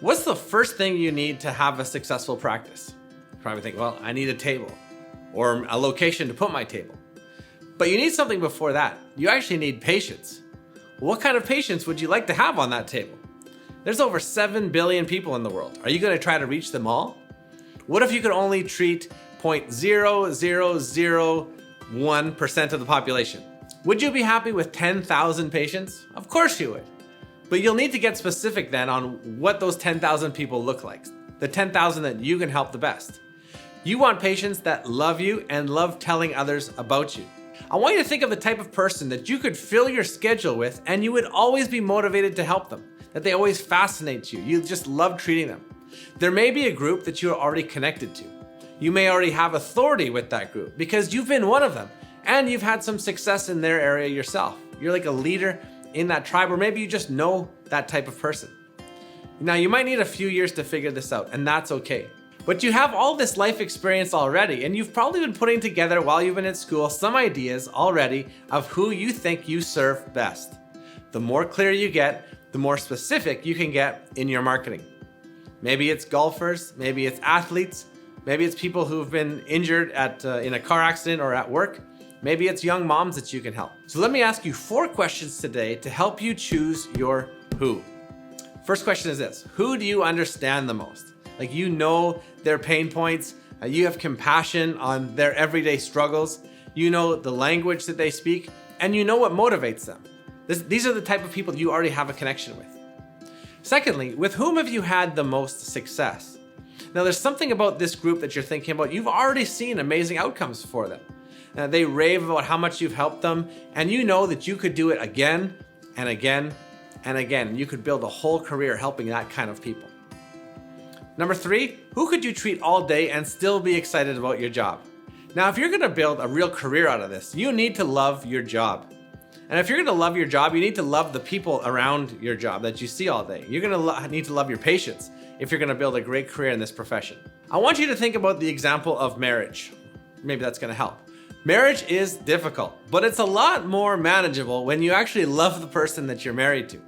What's the first thing you need to have a successful practice? You probably think, well, I need a table or a location to put my table. But you need something before that. You actually need patients. What kind of patients would you like to have on that table? There's over 7 billion people in the world. Are you going to try to reach them all? What if you could only treat 0.0001% of the population? Would you be happy with 10,000 patients? Of course you would. But you'll need to get specific then on what those 10,000 people look like. The 10,000 that you can help the best. You want patients that love you and love telling others about you. I want you to think of the type of person that you could fill your schedule with and you would always be motivated to help them, that they always fascinate you. You just love treating them. There may be a group that you are already connected to. You may already have authority with that group because you've been one of them and you've had some success in their area yourself. You're like a leader in that tribe, or maybe you just know that type of person. Now, you might need a few years to figure this out, and that's okay. But you have all this life experience already, and you've probably been putting together while you've been at school some ideas already of who you think you serve best. The more clear you get, the more specific you can get in your marketing. Maybe it's golfers, maybe it's athletes, maybe it's people who've been injured in a car accident or at work. Maybe it's young moms that you can help. So let me ask you 4 questions today to help you choose your who. First question is this: who do you understand the most? Like, you know their pain points, you have compassion on their everyday struggles, you know the language that they speak, and you know what motivates them. These are the type of people you already have a connection with. Secondly, with whom have you had the most success? Now, there's something about this group that you're thinking about. You've already seen amazing outcomes for them. They rave about how much you've helped them, and you know that you could do it again and again and again. You could build a whole career helping that kind of people. Number 3, who could you treat all day and still be excited about your job? Now, if you're gonna build a real career out of this, you need to love your job. And if you're gonna love your job, you need to love the people around your job that you see all day. You're gonna need to love your patients if you're gonna build a great career in this profession. I want you to think about the example of marriage. Maybe that's gonna help. Marriage is difficult, but it's a lot more manageable when you actually love the person that you're married to.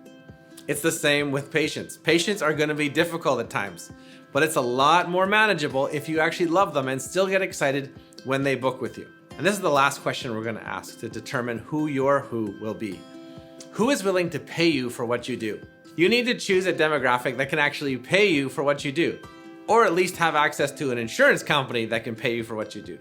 It's the same with patients. Patients are gonna be difficult at times, but it's a lot more manageable if you actually love them and still get excited when they book with you. And this is the last question we're gonna ask to determine who your who will be. Who is willing to pay you for what you do? You need to choose a demographic that can actually pay you for what you do, or at least have access to an insurance company that can pay you for what you do.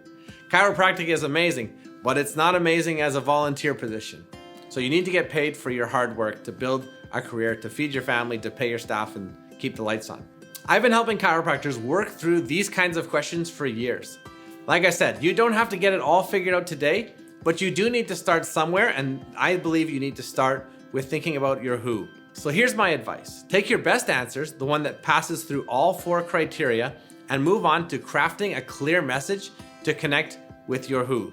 Chiropractic is amazing, but it's not amazing as a volunteer position. So you need to get paid for your hard work to build a career, to feed your family, to pay your staff, and keep the lights on. I've been helping chiropractors work through these kinds of questions for years. Like I said, you don't have to get it all figured out today, but you do need to start somewhere, and I believe you need to start with thinking about your who. So here's my advice. Take your best answers, the one that passes through all 4 criteria, and move on to crafting a clear message to connect with your who.